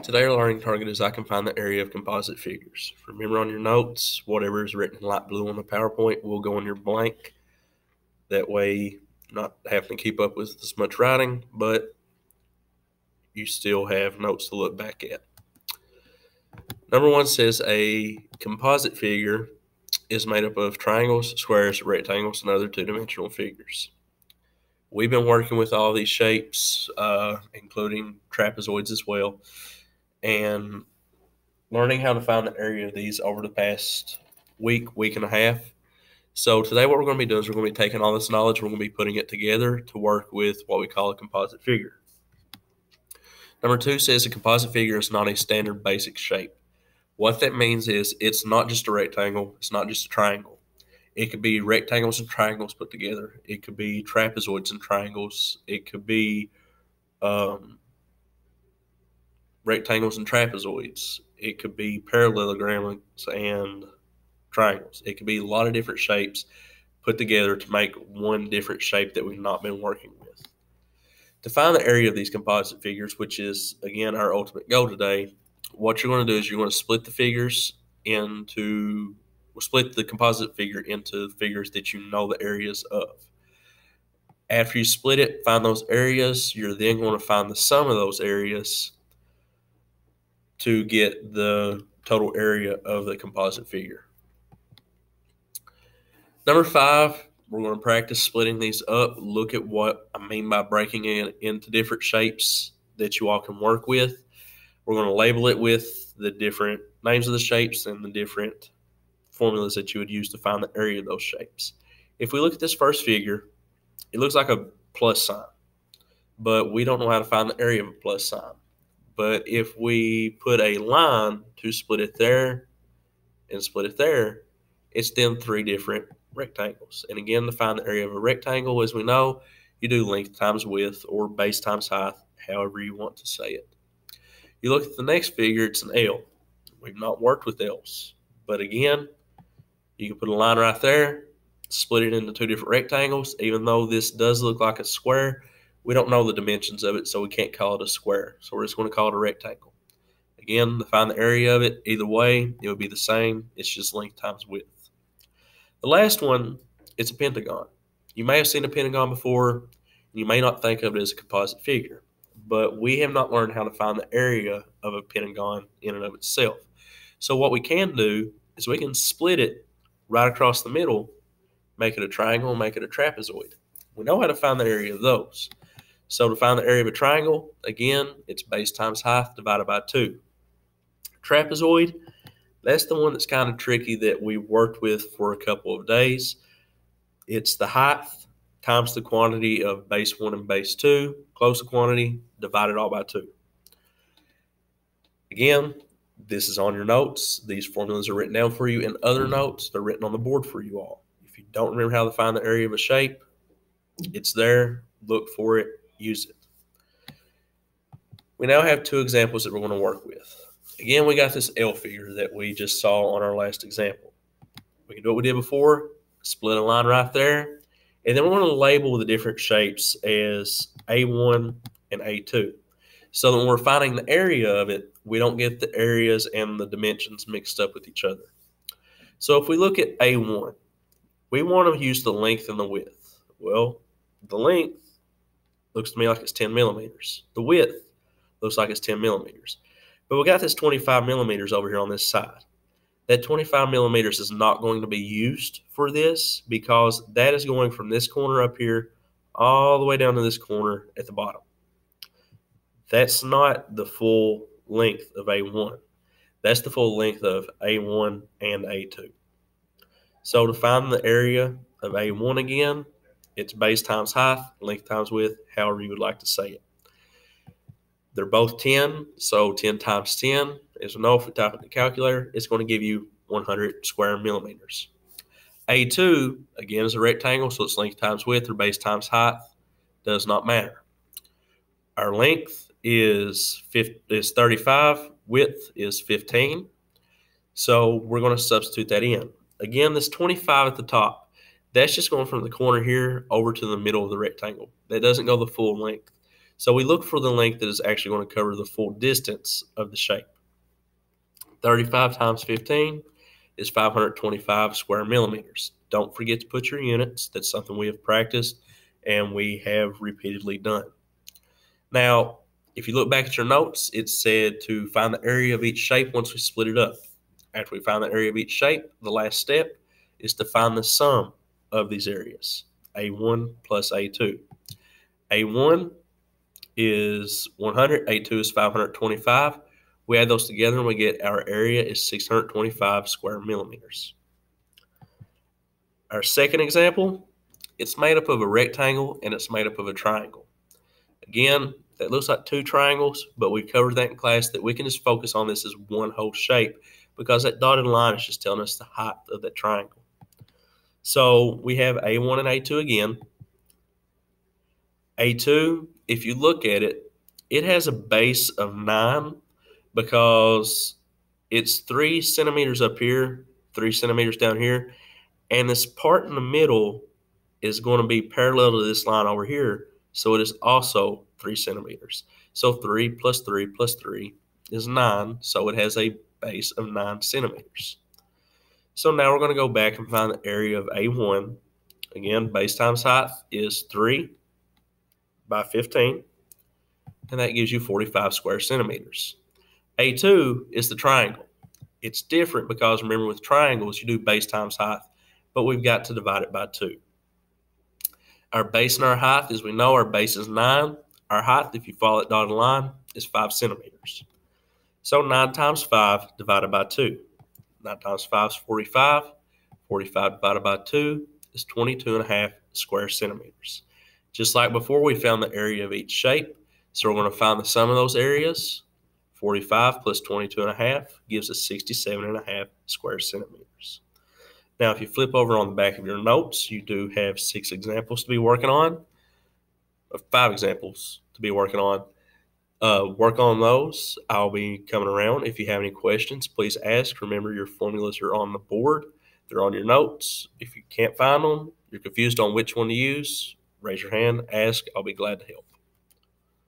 Today our learning target is I can find the area of composite figures. Remember on your notes, whatever is written in light blue on the PowerPoint will go in your blank. That way you're not having to keep up with as much writing, but you still have notes to look back at. Number one says a composite figure is made up of triangles, squares, rectangles, and other two-dimensional figures. We've been working with all these shapes, including trapezoids as well, and learning how to find the area of these over the past week and a half. So today what we're going to be doing is we're going to be taking all this knowledge, we're going to be putting it together to work with what we call a composite figure. Number two says a composite figure is not a standard basic shape. What that means is it's not just a rectangle, it's not just a triangle. It could be rectangles and triangles put together. It could be trapezoids and triangles. It could be rectangles and trapezoids. It could be parallelograms and triangles. It could be a lot of different shapes put together to make one different shape that we've not been working with. To find the area of these composite figures, which is, again, our ultimate goal today, what you're going to do is you're going to split the composite figure into figures that you know the areas of. After you split it, find those areas, you're then going to find the sum of those areas to get the total area of the composite figure. Number 5, we're going to practice splitting these up. Look at what I mean by breaking it into different shapes that you all can work with. We're going to label it with the different names of the shapes and the different formulas that you would use to find the area of those shapes. If we look at this first figure, it looks like a plus sign, but we don't know how to find the area of a plus sign. But if we put a line to split it there and split it there, it's then 3 different rectangles. And again, to find the area of a rectangle, as we know, you do length times width or base times height, however you want to say it. You look at the next figure, it's an L. We've not worked with L's. But again, you can put a line right there, split it into 2 different rectangles. Even though this does look like a square, we don't know the dimensions of it, so we can't call it a square. So we're just going to call it a rectangle. Again, to find the area of it, either way, it would be the same. It's just length times width. The last one, it's a pentagon. You may have seen a pentagon before. You may not think of it as a composite figure, but we have not learned how to find the area of a pentagon in and of itself. So what we can do is we can split it right across the middle, make it a triangle, make it a trapezoid. We know how to find the area of those. So to find the area of a triangle, again, it's base times height divided by 2. Trapezoid, that's the one that's kind of tricky that we worked with for a couple of days. It's the height times the quantity of base 1 and base 2, closest quantity, divided all by 2. Again, this is on your notes. These formulas are written down for you in other notes. They're written on the board for you all. If you don't remember how to find the area of a shape, it's there. Look for it. Use it. We now have 2 examples that we're going to work with. Again, we got this L figure that we just saw on our last example. We can do what we did before, split a line right there, and then we're going to label the different shapes as A1 and A2. So that when we're finding the area of it, we don't get the areas and the dimensions mixed up with each other. So if we look at A1, we want to use the length and the width. Well, the length looks to me like it's 10 millimeters. The width looks like it's 10 millimeters. But we got this 25 millimeters over here on this side. That 25 millimeters is not going to be used for this because that is going from this corner up here all the way down to this corner at the bottom. That's not the full length of A1. That's the full length of A1 and A2. So to find the area of A1 again, it's base times height, length times width, however you would like to say it. They're both 10, so 10 times 10, as we know, if we type it in the calculator, it's going to give you 100 square millimeters. A2, again, is a rectangle, so it's length times width or base times height. Does not matter. Our length is 35, width is 15, so we're going to substitute that in. Again, this 25 at the top, that's just going from the corner here over to the middle of the rectangle. That doesn't go the full length. So we look for the length that is actually going to cover the full distance of the shape. 35 times 15 is 525 square millimeters. Don't forget to put your units. That's something we have practiced and we have repeatedly done. Now, if you look back at your notes, it said to find the area of each shape once we split it up. After we find the area of each shape, the last step is to find the sum of these areas, A1 plus A2. A1 is 100, A2 is 525. We add those together and we get our area is 625 square millimeters. Our second example, it's made up of a rectangle and it's made up of a triangle. Again, that looks like two triangles, but we covered that in class that we can just focus on this as one whole shape because that dotted line is just telling us the height of that triangle. So we have A1 and A2 again. A2, if you look at it, it has a base of 9 because it's 3 centimeters up here, 3 centimeters down here, and this part in the middle is going to be parallel to this line over here, so it is also 3 centimeters. So 3 plus 3 plus 3 is 9, so it has a base of 9 centimeters. So now we're going to go back and find the area of A1. Again, base times height is 3 by 15, and that gives you 45 square centimeters. A2 is the triangle. It's different because remember with triangles you do base times height, but we've got to divide it by 2. Our base and our height, as we know, our base is 9. Our height, if you follow that dotted line, is 5 centimeters. So 9 times 5 divided by 2. 9 times 5 is 45. 45 divided by 2 is 22.5 square centimeters. Just like before, we found the area of each shape. So we're going to find the sum of those areas. 45 plus 22.5 gives us 67.5 square centimeters. Now, if you flip over on the back of your notes, you do have 6 examples to be working on, 5 examples to be working on. Work on those. I'll be coming around. If you have any questions, please ask. Remember, your formulas are on the board. They're on your notes. If you can't find them, you're confused on which one to use, raise your hand, ask. I'll be glad to help.